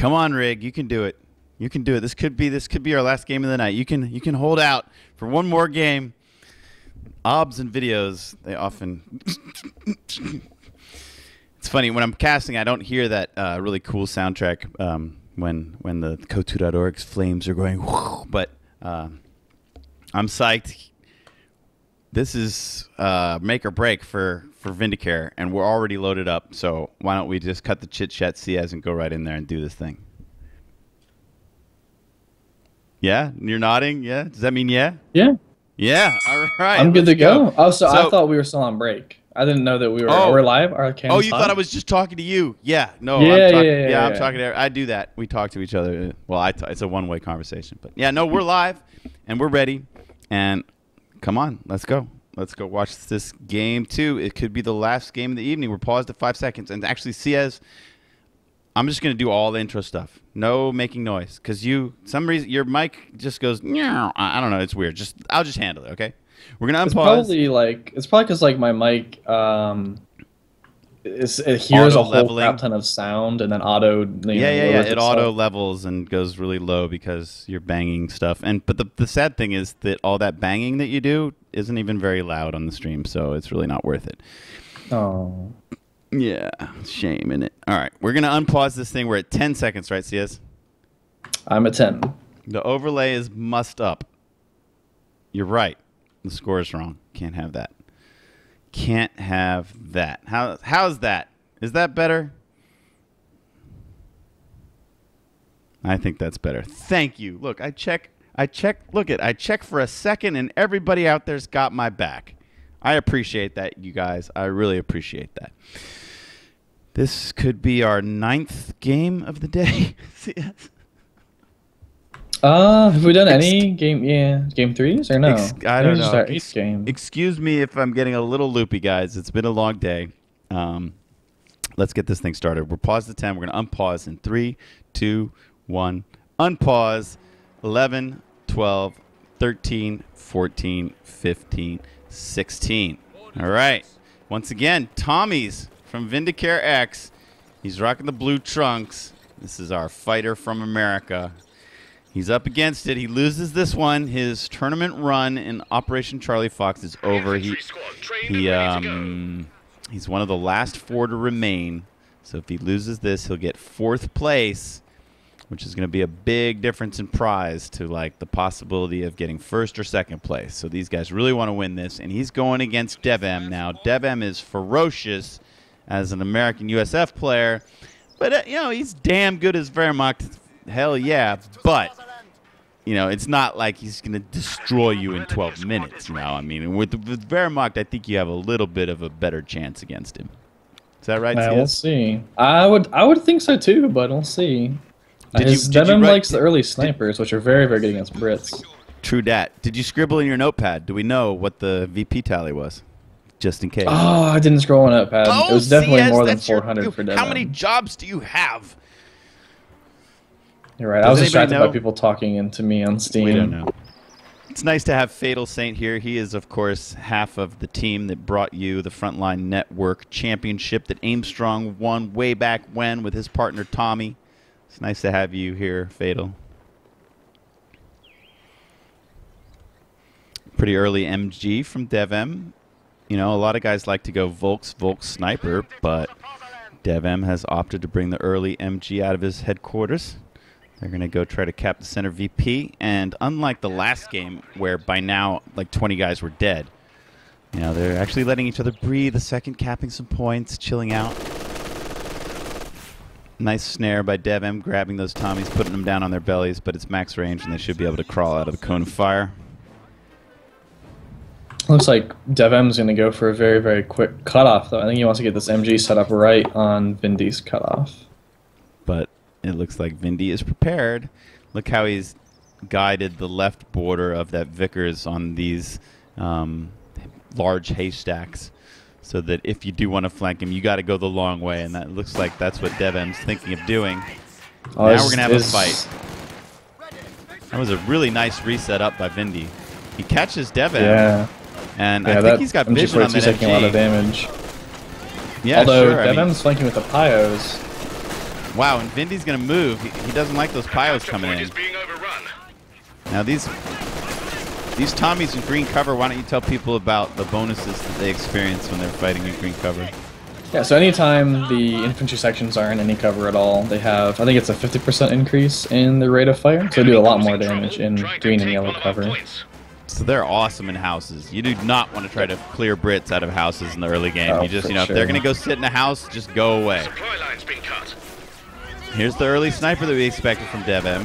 Come on, Rig. You can do it. You can do it. This could be our last game of the night. You can hold out for one more game. Obs and videos, they often... It's funny, when I'm casting, I don't hear that really cool soundtrack when the Kotu.org's flames are going, whoo, but I'm psyched. This is make or break for Vindicare, and we're already loaded up, so why don't we just cut the chit-chat Ciez and go right in there and do this thing. Yeah? You're nodding? Yeah? Does that mean yeah? Yeah. Yeah, all right. I'm good to go. Oh, so I thought we were still on break. I didn't know that we were. Are we live? Oh, you thought I was just talking to you? Yeah. No. Yeah, I'm talking to. I do that. We talk to each other. Well, it's a one-way conversation. But yeah, no, we're live and we're ready. And come on, let's go. Let's go watch this game too. It could be the last game of the evening. We're paused at 5 seconds. And actually, Ciez, I'm just gonna do all the intro stuff. No making noise, because some reason your mic just goes. I don't know. It's weird. I'll just handle it. Okay. We're gonna unpause. It's probably because my mic it hears a whole crap ton of sound and then auto. It auto levels and goes really low because you're banging stuff. But the sad thing is that all that banging that you do isn't even very loud on the stream, so it's really not worth it. Oh. Yeah, shame in it. All right, we're gonna unpause this thing. We're at 10 seconds, right, Ciez? I'm at 10. The overlay is must up. You're right. The score is wrong. Can't have that. Can't have that. How's that? Is that better? I think that's better. Thank you. Look, I check for a second and everybody out there's got my back. I appreciate that, you guys. I really appreciate that. This could be our 9th game of the day. Have we done any game? Yeah, game 3s or no? I don't know. Our 8th game. Excuse me if I'm getting a little loopy, guys. It's been a long day. Let's get this thing started. We're paused at 10. We're going to unpause in 3, 2, 1. Unpause. 11, 12, 13, 14, 15, 16. All right. Once again, Tommy's from VindicareX. He's rocking the blue trunks. This is our fighter from America. He's up against it. He loses this one. His tournament run in Operation Charlie Fox is over. He's one of the last 4 to remain. So if he loses this, he'll get 4th place, which is going to be a big difference in prize to like the possibility of getting 1st or 2nd place. So these guys really want to win this, and he's going against DevM now. DevM is ferocious as an American USF player, but he's damn good as Wehrmacht. Hell yeah, but it's not like he's going to destroy you in 12 minutes. I mean, with Wehrmacht, I think you have a little bit of a better chance against him. Is that right? We'll see. I would think so too, but we'll see. DevM likes the early snipers, which are very, very good against Brits. True dat. Did you scribble in your notepad? Do we know what the VP tally was? Just in case. Oh, I didn't scroll on notepad. It was definitely more than 400 for DevM. How many jobs do you have? You're right. I was distracted by people talking into me on Steam. We don't know. It's nice to have Fatal Saint here. He is, of course, half of the team that brought you the Frontline Network Championship that Aimstrong won way back when with his partner Tommy. It's nice to have you here, Fatal. Pretty early MG from DevM. A lot of guys like to go Volks Sniper, but DevM has opted to bring the early MG out of his headquarters. They're going to go try to cap the center VP, and unlike the last game where by now like 20 guys were dead, they're actually letting each other breathe a second, capping some points, chilling out. Nice snare by DevM, grabbing those Tommies, putting them down on their bellies, but it's max range, and they should be able to crawl out of the cone of fire. Looks like DevM's going to go for a very, very quick cutoff, though. I think he wants to get this MG set up right on Vindy's cutoff. But it looks like Vindy is prepared. Look how he's guided the left border of that Vickers on these large haystacks, so that if you do want to flank him, you got to go the long way, and that looks like that's what DevM's thinking of doing. Now we're going to have a fight. That was a really nice reset up by Vindy. He catches DevM. Yeah. And I think he's got vision on that taking MG. A lot of damage. Yeah, although sure, DevM's flanking with the Pyos. Wow, and Vindy's going to move. He doesn't like those pyos coming in. Now these Tommies in green cover, why don't you tell people about the bonuses that they experience when they're fighting in green cover? Yeah, so anytime the infantry sections are in any cover at all, they have, I think it's a 50% increase in the rate of fire, so they do a lot more damage in green and yellow cover. So they're awesome in houses. You do not want to try to clear Brits out of houses in the early game. Oh, you just, sure. if they're going to go sit in a house, just go away. Here's the early sniper that we expected from DevM.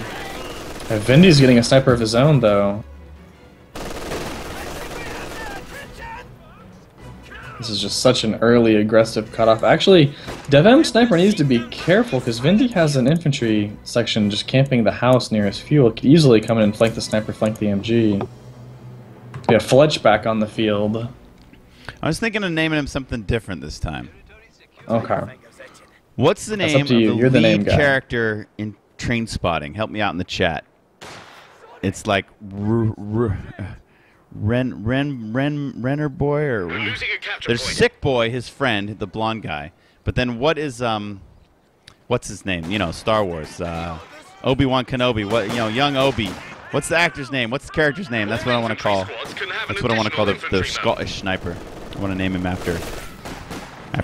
Vindy's getting a sniper of his own, though. This is just such an early aggressive cutoff. Actually, DevM sniper needs to be careful because Vindy has an infantry section just camping the house nearest fuel. Could easily come in and flank the sniper, flank the MG. Yeah, Fletch back on the field. I was thinking of naming him something different this time. Okay. What's the name of the You're the name lead guy. character in Train Spotting? Help me out in the chat. It's like Renner Boy, or there's Sick Boy, his friend, the blonde guy. But then what is what's his name? You know, Star Wars. Obi-Wan Kenobi. What, you know, young Obi. What's the actor's name? What's the character's name? That's what I want to call. That's what I want to call the Scottish sniper. I want to name him after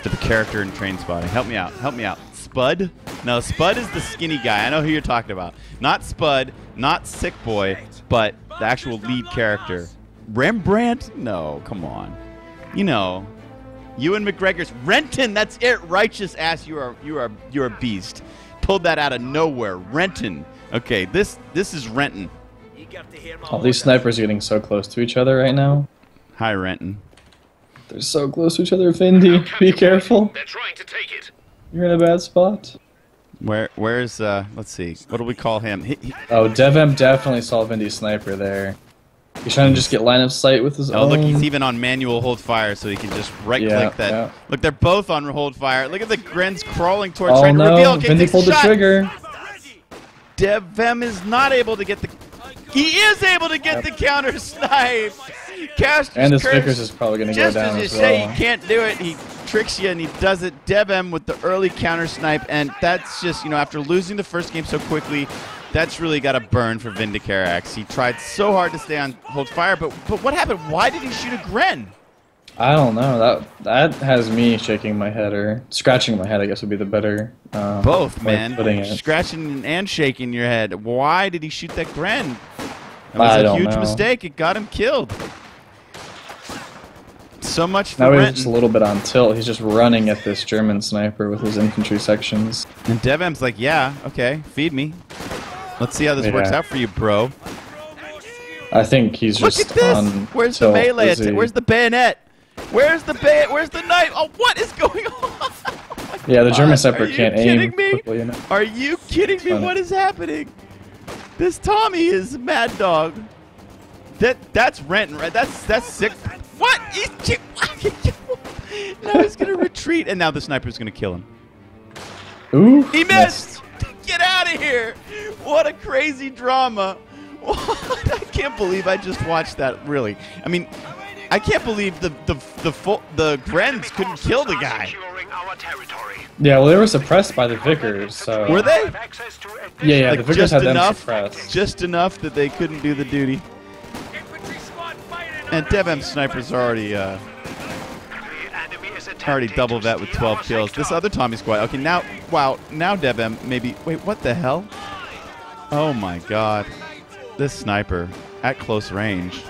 the character in Train Spotting. Help me out. Help me out. Spud? No, Spud is the skinny guy. I know who you're talking about. Not Spud, not Sick Boy, but the actual lead character. Rembrandt? No, come on. You know, Ewan McGregor's Renton. That's it. Righteous ass. You're a beast. Pulled that out of nowhere. Renton. Okay, this is Renton. All these snipers are getting so close to each other right now. Hi, Renton. They're so close to each other, Vindy. Be careful. They're trying to take it. You're in a bad spot. Where's let's see. What do we call him? Oh, DevM definitely saw Vindy's sniper there. He's trying to just get line of sight with his own. Oh, look, he's even on manual hold fire, so he can just right-click that. Yeah. Look, they're both on hold fire. Look at the Grens crawling towards Oh trying to reveal. no, Okay, Vindy takes pulled a the shot. trigger. DevM is not able to get the... He is able to get the counter snipe. Caster's And this curse. Vickers is probably going to go Just down as you as say, well. he can't do it. He tricks you, and he does it. DevM with the early counter snipe, and that's just, you know, after losing the first game so quickly, that's really got a burn for VindicareX. He tried so hard to stay on hold fire, but what happened? Why did he shoot a Gren? I don't know. That has me shaking my head, or scratching my head, I guess would be the better Both, way of man. putting it. Scratching and shaking your head. Why did he shoot that Gren? That I was a don't huge know. mistake. It got him killed. So much for Now he's Renton. just a little bit on tilt. He's just running at this German sniper with his infantry sections. And DevM's like, yeah, okay, feed me. Let's see how this works Yeah. out for you, bro. I think he's Look just at this. on Where's the tilt, melee? is he? Where's the bayonet? Where's the Where's the knife? Oh, what is going on? Oh my Yeah, the German God. sniper Are you can't kidding aim me? quickly enough. Are you kidding me? funny. What is happening? This Tommy is a mad dog. That's Renton, right? That's sick. What? Now he's gonna retreat, and now the sniper's gonna kill him. Ooh, He missed. Get out of here! What a crazy drama. What? I can't believe I just watched that. Really, I mean, I can't believe the Grens couldn't kill the guy. Yeah, well, they were suppressed by the Vickers, so... Were they? Yeah, Like, the Vickers just had them enough? suppressed. Just enough that they couldn't do the duty. And DevM snipers are already double vet with 12 kills. This other Tommy squad. Okay, now, wow, now DevM maybe. Wait, what the hell? Oh my God, this sniper at close range.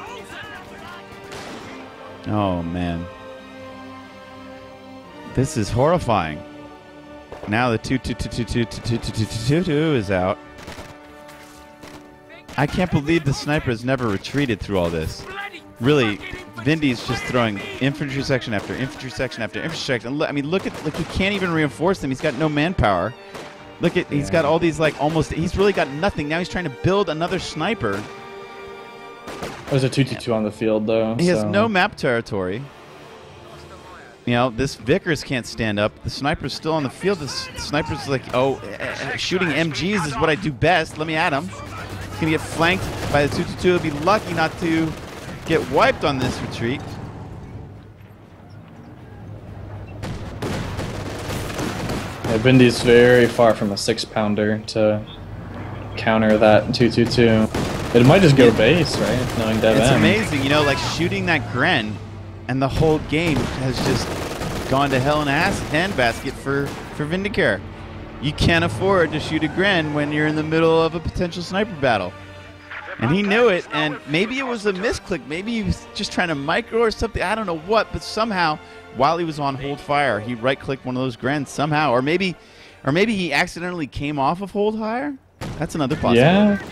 Oh man, this is horrifying. Now the 2-2-2-2-2-2-2-2-2 is out. I can't believe the sniper has never retreated through all this. Really, Vindy's just throwing infantry section after infantry section after infantry section. I mean, look, he can't even reinforce them. He's got no manpower. Look at, he's got all these like almost. He's really got nothing. Now he's trying to build another sniper. There's a 2-2-2 on the field, though. He has no map territory. You know, this Vickers can't stand up. The sniper's still on the field. The sniper's like, oh, shooting MGs is what I do best. Let me at him. He's gonna get flanked by the 2-2-2. He'll be lucky not to get wiped on this retreat. Yeah, Vindy's very far from a 6-pounder to counter that 222. It might just go base, right? Knowing DevM. It's amazing, you know, like shooting that Gren, and the whole game has just gone to hell in a handbasket for Vindicare. You can't afford to shoot a Gren when you're in the middle of a potential sniper battle. And he knew it, and maybe it was a misclick. Maybe he was just trying to micro or something. I don't know what, but somehow, while he was on hold fire, he right-clicked one of those Grens somehow. Or maybe he accidentally came off of hold fire. That's another possibility. Yeah.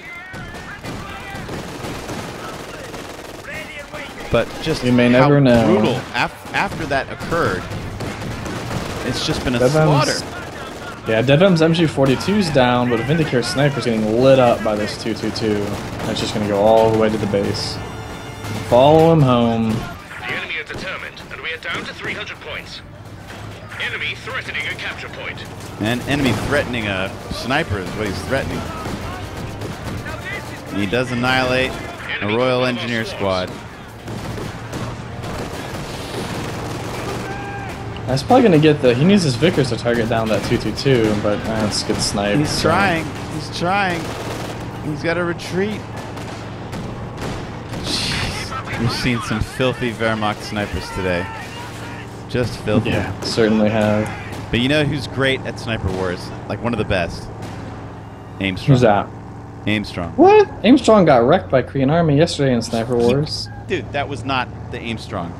But just you may never know. Brutal after that occurred. It's just been a slaughter. Yeah, DevM's MG42's down, but Vindicare's sniper's getting lit up by this 222. That's just going to go all the way to the base. Follow him home. The enemy are determined, and we are down to 300 points. Enemy threatening a capture point. And enemy threatening a sniper is what he's threatening. And he does annihilate a Royal Engineer squad. That's probably going to get the... He needs his Vickers to target down that 222, but that's good snipe. He's trying. He's trying. He's got to retreat. Jeez. We've seen some filthy Wehrmacht snipers today. Just filthy. Yeah, certainly have. But you know who's great at Sniper Wars? Like one of the best? Aimstrong. Who's that? Aimstrong. What? Aimstrong got wrecked by Korean Army yesterday in Sniper Wars. Dude, that was not the Aimstrong.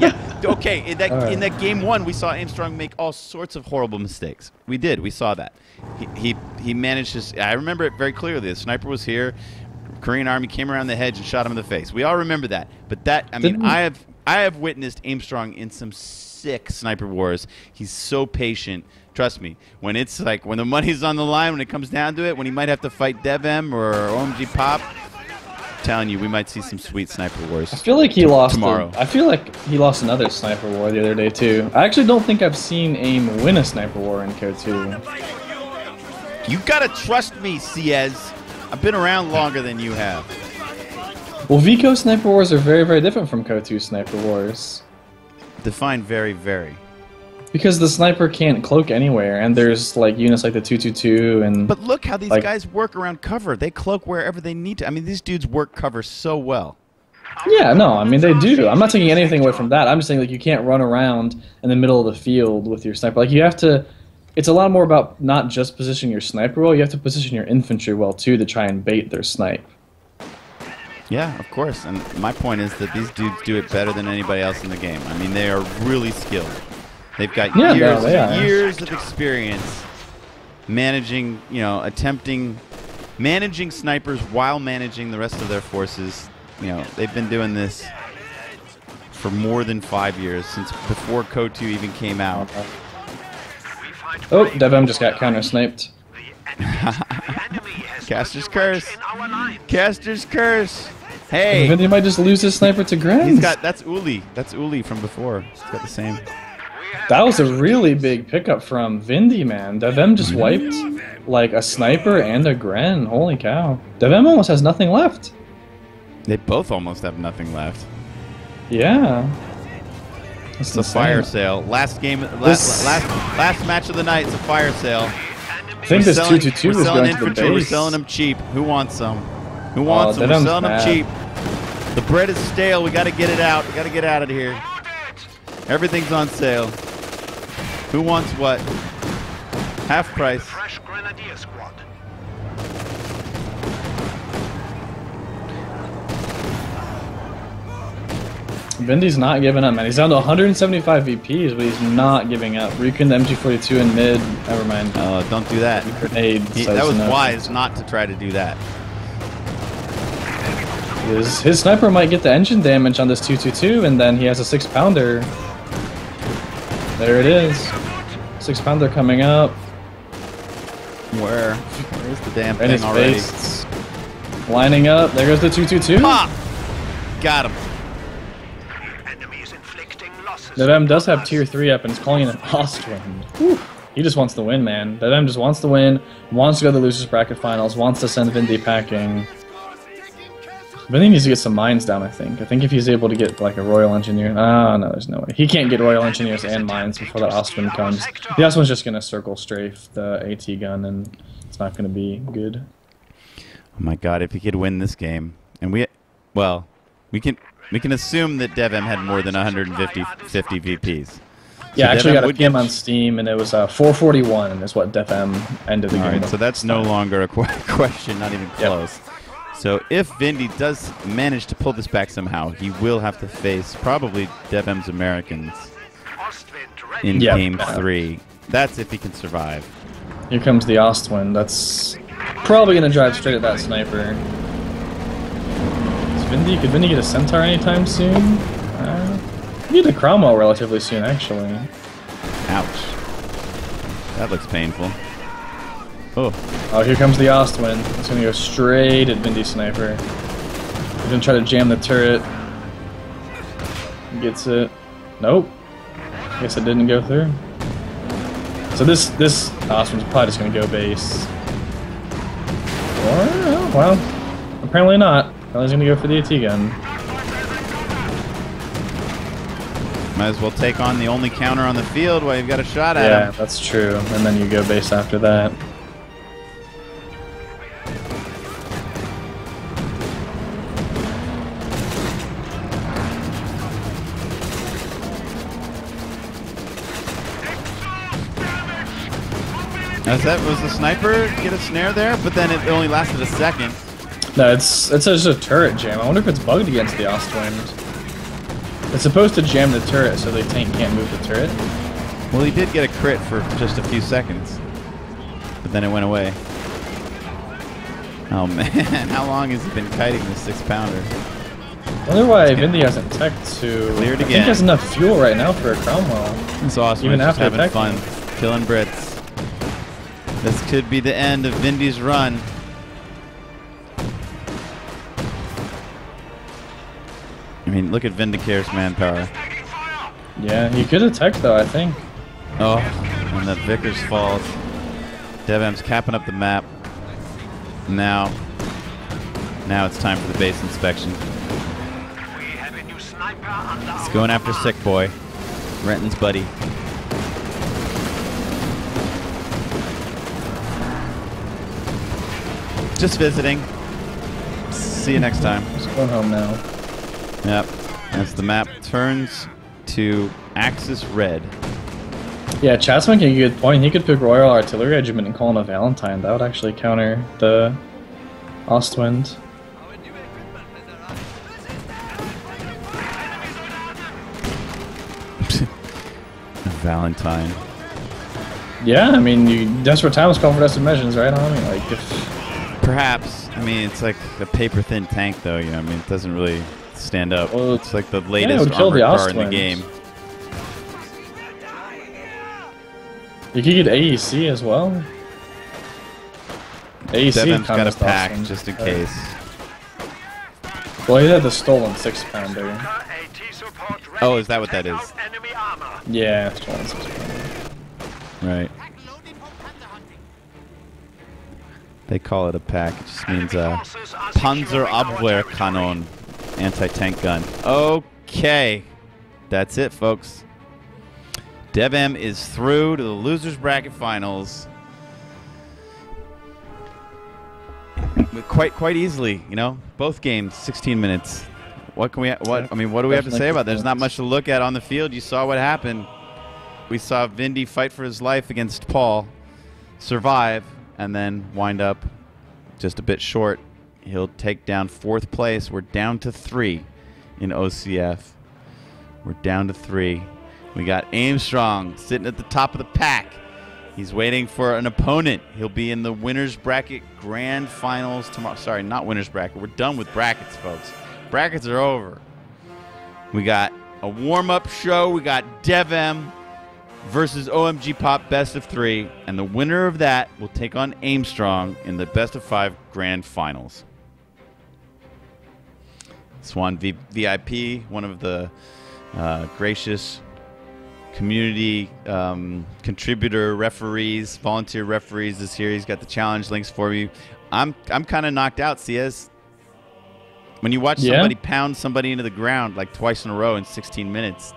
Yeah. Okay, in that game one, we saw Aimstrong make all sorts of horrible mistakes. We did. We saw that. He managed to... I remember it very clearly. The sniper was here. Korean Army came around the hedge and shot him in the face. We all remember that. But that... I mean, I have witnessed Aimstrong in some sick Sniper Wars. He's so patient. Trust me. When it's like... When the money's on the line, when it comes down to it, when he might have to fight DevM or OMG Pop... telling you, we might see some sweet Sniper Wars. I feel like he lost tomorrow. I feel like he lost another Sniper War the other day too. I actually don't think I've seen AIM win a Sniper War in KO2. You gotta trust me, Ciez. I've been around longer than you have. Well, VCO Sniper Wars are very, very different from KO2 Sniper Wars. Define very, very. Because the sniper can't cloak anywhere, and there's like units like the 222 and... But look how these guys work around cover. They cloak wherever they need to. I mean, these dudes work cover so well. Yeah, no, I mean, they do. I'm not taking anything away from that. I'm just saying, like, you can't run around in the middle of the field with your sniper. Like, you have to... It's a lot more about not just positioning your sniper well, you have to position your infantry well, too, to try and bait their snipe. Yeah, of course. And my point is that these dudes do it better than anybody else in the game. I mean, they are really skilled. They've got years of experience managing, you know, managing snipers while managing the rest of their forces. You know, they've been doing this for more than 5 years, since before KO2 even came out. Oh, DevM just got counter-sniped. Caster's Curse. Caster's Curse. Hey. Vindy might just lose his sniper to Grens. He's got, that's Uli. That's Uli from before. He's got the same. That was a really big pickup from Vindy, man. DevM just wiped like a sniper and a Gren. Holy cow. DevM almost has nothing left. They both almost have nothing left. Yeah. It's a fire sale. Last game, last match of the night. It's a fire sale. I think this 222 is going to the base. We're selling them cheap. Who wants some? Who wants them? We're selling them cheap. The bread is stale. We got to get it out. We got to get out of here. Everything's on sale. Who wants what? Half price. Fresh Grenadier Squad. Vindy's not giving up, man. He's down to 175 VPs, but he's not giving up. Recon the MG42 in mid. Never mind. Don't do that. Grenade. That was wise not to try to do that. His sniper might get the engine damage on this 222, and then he has a 6-pounder. There it is. 6-pounder coming up. Where's the damn and thing already? Base. Lining up. There goes the 222. Pop! Got him. DevM does have tier 3 up and is calling it an Ostwind. He just wants to win, man. DevM just wants to win, wants to go to the losers bracket finals, wants to send Vindy packing. Vinny needs to get some mines down, I think. I think if he's able to get like a Royal Engineer... Ah, no, there's no way. He can't get Royal Engineers and mines before that Ostwind comes. The Ostwind's just going to circle strafe the AT gun, and it's not going to be good. Oh my god, if he could win this game. And we can assume that DevM had more than 150 VPs. Yeah, so actually DevM got a would game on Steam, and it was 441 is what DevM ended the game Alright, with. so that's no longer a question, not even close. So if Vindy does manage to pull this back somehow, he will have to face probably DevM's Americans in Game 3. That's if he can survive. Here comes the Ostwind. That's probably going to drive straight at that sniper. Could Vindy get a Centaur anytime soon? He get a Cromwell relatively soon, actually. Ouch. That looks painful. Oh, here comes the Ostwind. It's going to go straight at Vindy Sniper. He's going to try to jam the turret. Gets it. Nope. Guess it didn't go through. So this Ostwind's probably just going to go base. Or, well, apparently not. Apparently he's going to go for the AT gun. Might as well take on the only counter on the field while you've got a shot at him. Yeah, that's true. And then you go base after that. As that was the sniper get a snare there, but then it only lasted a second. No, it's just a turret jam. I wonder if it's bugged against the Ostwind. It's supposed to jam the turret so the tank can't move the turret. Well, he did get a crit for just a few seconds, but then it went away. Oh man, how long has he been kiting this 6-pounder? I wonder why Vindy hasn't tech to... Cleared I think again. he has enough fuel right now for a Cromwell. It's awesome. Even Just after having teching. fun, killing Brits. This could be the end of Vindy's run. I mean, look at Vindicare's manpower. Yeah, he could have teched though, I think. Oh, and the Vickers falls. DevM's capping up the map. Now it's time for the base inspection. He's going after Sick Boy, Renton's buddy. Just visiting. See you next time. Just going home now. Yep. As the map turns to Axis Red. Yeah, Chad's making a good point. He could pick Royal Artillery Regiment and call him a Valentine. That would actually counter the Ostwind. Valentine. Yeah, I mean, desperate times call for desperate measures, right? I mean, like, if... Perhaps. I mean, it's like a paper-thin tank, though. You know, I mean, it doesn't really stand up. Well, it's like the it latest would kill armored the car in the Ostwind. game. You could get AEC as well. AEC DevM's got a contest pack Ostwind. just in case. Well, he had the stolen 6-pounder. Oh, is that what that is? Yeah, stolen 6-pounder. Right. They call it a pack. It just means Panzerabwehrkanone, anti-tank gun. Okay, that's it, folks. DevM is through to the losers bracket finals. Quite easily, you know. Both games, 16 minutes. What can we? What I mean, what do we have to say about that? There's not much to look at on the field. You saw what happened. We saw Vindy fight for his life against Paul, survive, and then wind up just a bit short. He'll take down 4th place. We're down to 3 in OCF. We're down to 3. We got Armstrong sitting at the top of the pack. He's waiting for an opponent. He'll be in the winners bracket grand finals tomorrow. Sorry, not winners bracket. We're done with brackets, folks. Brackets are over. We got a warm-up show. We got DevM versus OMG Pop best of 3, and the winner of that will take on Armstrong in the best of 5 grand finals. Swan VIP, one of the gracious community contributor referees, volunteer referees this year. He's got the challenge links for you. I'm kind of knocked out, Ciez. When you watch Yeah. somebody pound somebody into the ground like twice in a row in 16 minutes,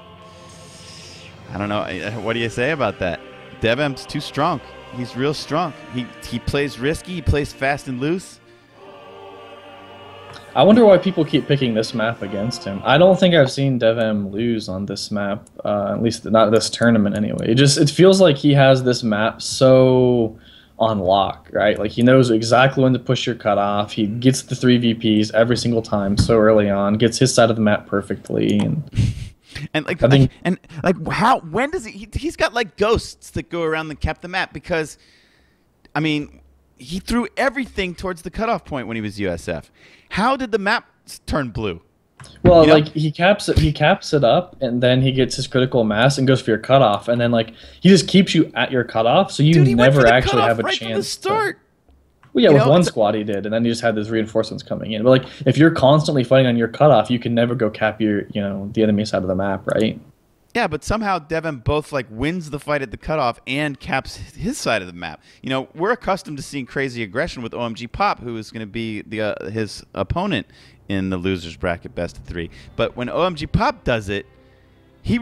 I don't know. What do you say about that? DevM's too strong. He's real strong. He plays risky. He plays fast and loose. I wonder why people keep picking this map against him. I don't think I've seen DevM lose on this map, at least not this tournament anyway. It feels like he has this map so on lock, right? Like he knows exactly when to push your cutoff. He gets the 3 VPs every single time so early on, gets his side of the map perfectly, and like, I think, how, when does he's got like ghosts that go around and cap the map, because I mean, he threw everything towards the cutoff point when he was USF. How did the map turn blue? well, like he caps it up, and then he gets his critical mass and goes for your cutoff, and then like he just keeps you at your cutoff, so you Dude, he went for never the actually cutoff have a right chance from the start. Well, yeah, You with know, one it's- squad he did, and then he just had those reinforcements coming in. But like, if you're constantly fighting on your cutoff, you can never go cap your, the enemy side of the map, right? Yeah, but somehow DevM both like wins the fight at the cutoff and caps his side of the map. You know, we're accustomed to seeing crazy aggression with OMG Pop, who is going to be his opponent in the losers bracket best of 3. But when OMG Pop does it, he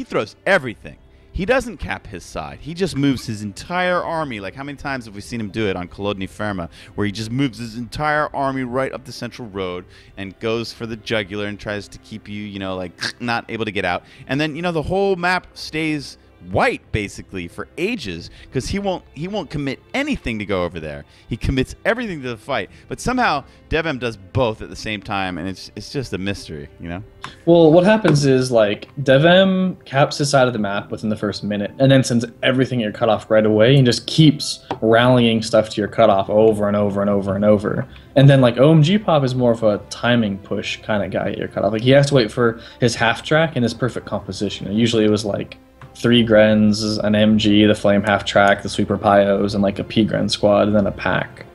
throws everything. He doesn't cap his side. He just moves his entire army. Like, how many times have we seen him do it on Kolodny Ferma, where he just moves his entire army right up the central road and goes for the jugular and tries to keep you, like, not able to get out. And then, the whole map stays white basically for ages because he won't commit anything to go over there. He commits everything to the fight. But somehow DevM does both at the same time, and it's just a mystery, Well, what happens is like DevM caps his side of the map within the first minute, and then sends everything at your cutoff right away, and just keeps rallying stuff to your cutoff over and over and over and over. And then like OMG Pop is more of a timing push kind of guy at your cutoff. Like he has to wait for his half track and his perfect composition. And usually it was like 3 Grens, an MG, the Flame half track, the Sweeper Pyos, and like a P Gren squad, and then a pack.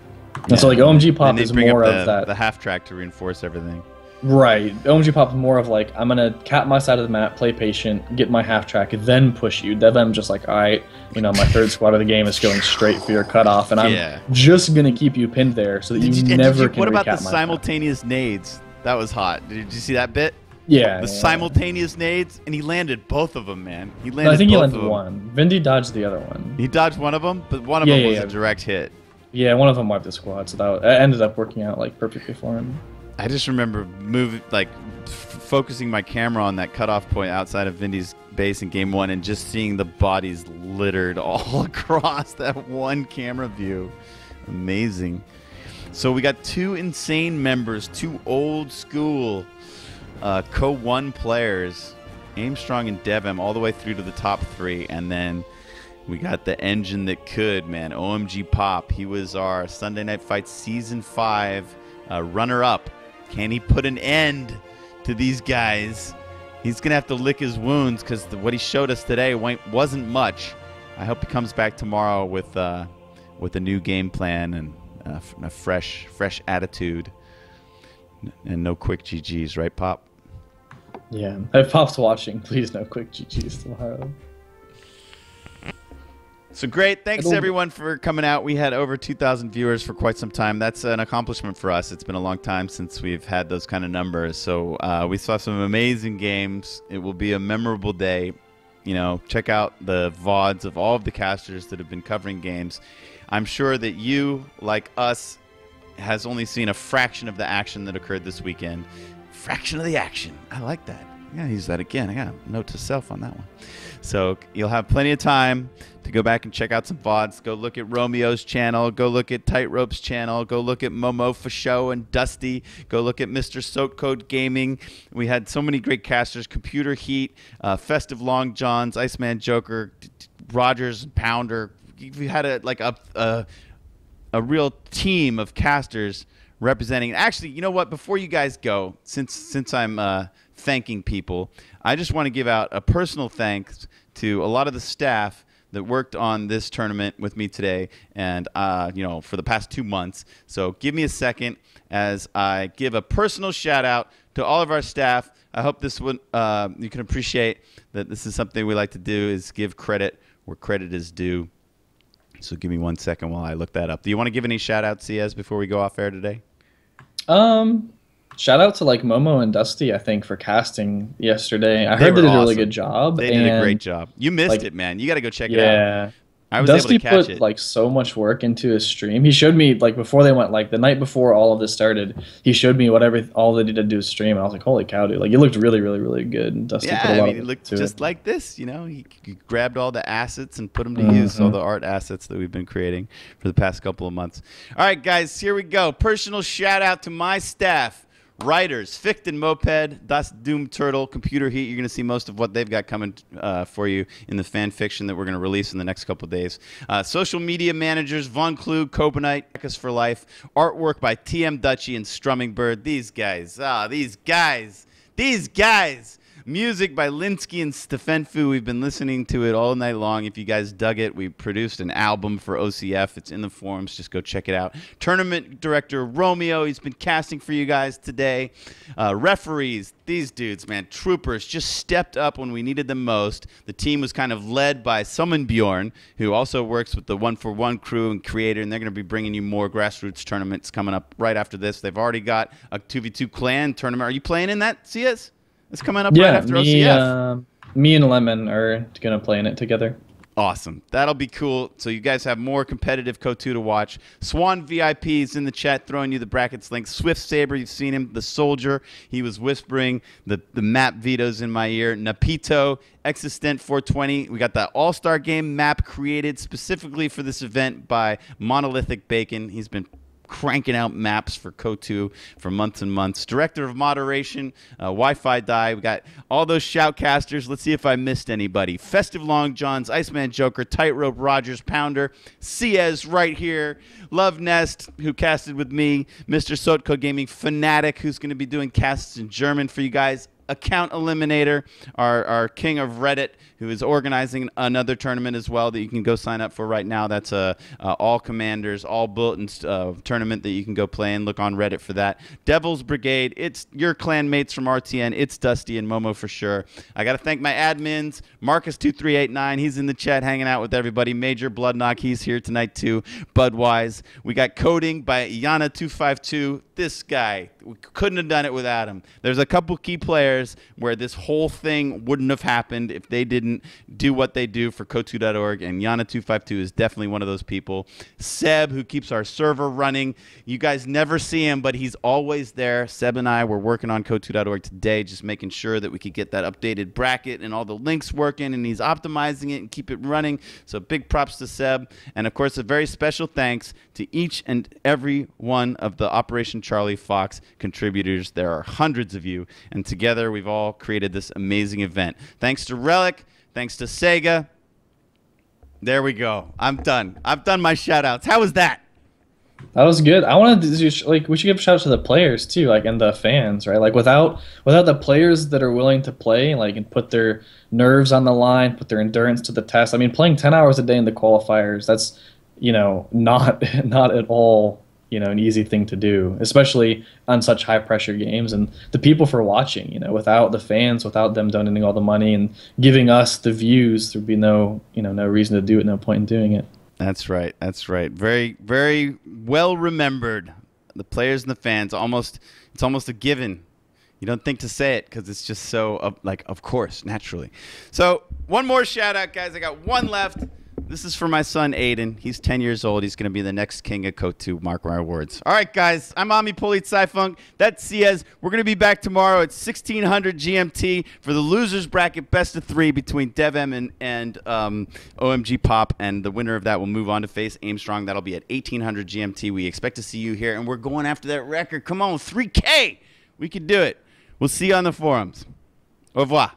And so like OMG Pop is more of that. The half track to reinforce everything. Right. OMG Pop is more of like, I'm going to cap my side of the map, play patient, get my half track, then push you. DevM just like, all right, my third squad of the game is going straight for your cutoff, and I'm just going to keep you pinned there so that you never can What about the recap my simultaneous nades? That was hot. Did you see that bit? Yeah. The simultaneous nades, and he landed both of them, man. He landed No, I think he both landed of them. one. Vindy dodged the other one. He dodged one of them, but one of them was a direct hit. Yeah, one of them wiped the squad, so that ended up working out like perfectly for him. I just remember focusing my camera on that cutoff point outside of Vindy's base in game 1 and just seeing the bodies littered all across that one camera view. Amazing. So we got 2 insane members, 2 old school Co-1 players, Aimstrong and DevM, all the way through to the top 3, and then we got the engine that could, man, OMG Pop. He was our Sunday Night Fight Season 5 runner-up. Can he put an end to these guys? He's going to have to lick his wounds because what he showed us today wasn't much. I hope he comes back tomorrow with a new game plan and a fresh attitude and no quick GGs, right, Pop? Yeah. If Pop's watching, please no quick GGs tomorrow. So great. Thanks, everyone, for coming out. We had over 2,000 viewers for quite some time. That's an accomplishment for us. It's been a long time since we've had those kind of numbers. So we saw some amazing games. It will be a memorable day. Check out the VODs of all of the casters that have been covering games. I'm sure that you, like us, has only seen a fraction of the action that occurred this weekend. Fraction of the action. I like that. I gotta use that again. I got a note to self on that one. So you'll have plenty of time to go back and check out some VODs. Go look at Romeo's channel. Go look at Tightrope's channel. Go look at Momo for Show and Dusty. Go look at Mr. Soak Code Gaming. We had so many great casters. Computer Heat, Festive Long Johns, Iceman Joker, Rogers, Pounder. We had a real team of casters representing. Actually, you know what? Before you guys go, since I'm thanking people, I just want to give out a personal thanks to a lot of the staff that worked on this tournament with me today and for the past 2 months. So give me a second as I give a personal shout out to all of our staff. I hope this one you can appreciate that this is something we like to do, is give credit where credit is due. So give me 1 second while I look that up. Do you want to give any shout outs, Ciez, before we go off air today? Shout out to like Momo and Dusty, I think, for casting yesterday. I They heard were they did a really awesome. good job. They did a great and, job. You missed like, it, man. You got to go check it out. yeah. I was Dusty able to catch put it. like so much work into his stream. He showed me like before they went like the night before all of this started. He showed me all they did to do his stream. And I was like, holy cow, dude! Like it looked really, really, really good. And Dusty Yeah, put a I lot mean, of it looked to just it. like this. You know, he grabbed all the assets and put them to use, all the art assets that we've been creating for the past couple of months. All right, guys, here we go. Personal shout out to my staff. Writers, Ficht and Moped, Das Doom Turtle, Computer Heat. You're going to see most of what they've got coming for you in the fan fiction that we're going to release in the next couple of days. Social media managers, Von Klug, Copenite, Us for Life. Artwork by TM Dutchy and Strumming Bird. These guys. These guys. Music by Linsky and Stefenfu. We've been listening to it all night long. If you guys dug it, we produced an album for OCF. It's in the forums. Just go check it out. Tournament director Romeo. He's been casting for you guys today. Referees. These dudes, man, troopers, just stepped up when we needed them most. The team was kind of led by Summon Bjorn, who also works with the 141 crew and creator, and they're going to be bringing you more grassroots tournaments coming up right after this. They've already got a 2v2 clan tournament. Are you playing in that, Ciez? It's coming up right after OCF. Me and Lemon are gonna play in it together. Awesome. That'll be cool. So you guys have more competitive KO2 to watch. Swan VIPs in the chat throwing you the brackets link. Swift Saber, you've seen him. The Soldier, he was whispering the map vetoes in my ear. Napito, Existent 420. We got the All-Star Game map created specifically for this event by Monolithic Bacon. He's been cranking out maps for KO2 for months and months. Director of Moderation, Wi-Fi Die. We got all those shoutcasters. Let's see if I missed anybody. Festive Long Johns, Iceman Joker, Tightrope Rogers, Pounder, Ciez right here, Love Nest, who casted with me, Mr. Sotko Gaming, Fanatic, who's going to be doing casts in German for you guys. Account Eliminator, our king of Reddit, who is organizing another tournament as well that you can go sign up for right now. That's a all commanders, all bulletins tournament that you can go play and look on Reddit for that. Devil's Brigade, it's your clan mates from RTN. It's Dusty and Momo for sure. I got to thank my admins, Marcus2389. He's in the chat hanging out with everybody. Major Bloodknock, he's here tonight too. Budwise. We got Coding by Yana252. This guy, we couldn't have done it without him. There's a couple key players where this whole thing wouldn't have happened if they didn't do what they do for KO2.org, and Yana252 is definitely one of those people. Seb, who keeps our server running. You guys never see him, but he's always there. Seb and I were working on KO2.org today, just making sure that we could get that updated bracket and all the links working, and he's optimizing it and keep it running. So big props to Seb. And, of course, a very special thanks to each and every one of the Operation Charlie Fox contributors. There are hundreds of you, and together we've all created this amazing event. Thanks to Relic, thanks to Sega. There we go. I'm done. I've done my shout-outs. How was that? That was good. I wanted to do, like, we should give a shout out to the players too, like, and the fans, right? Like, without the players that are willing to play, like, and put their nerves on the line, put their endurance to the test. I mean, playing 10 hours a day in the qualifiers, that's, you know, not at all, you know, an easy thing to do, especially on such high pressure games. And the people for watching, you know, without the fans, without them donating all the money and giving us the views, there'd be no reason to do it, no point in doing it. That's right. That's right. Very, very well remembered. The players and the fans, it's almost a given. You don't think to say it because it's just so, like, of course, naturally. So one more shout out, guys. I got one left. This is for my son, Aiden. He's 10 years old. He's going to be the next king of KO2. Mark my words. All right, guys. I'm AmiPolizeiFunk. That's Ciez. We're going to be back tomorrow at 1600 GMT for the losers bracket best of 3 between DevM and OMG Pop. And the winner of that will move on to face Aimstrong. That'll be at 1800 GMT. We expect to see you here. And we're going after that record. Come on, 3K. We can do it. We'll see you on the forums. Au revoir.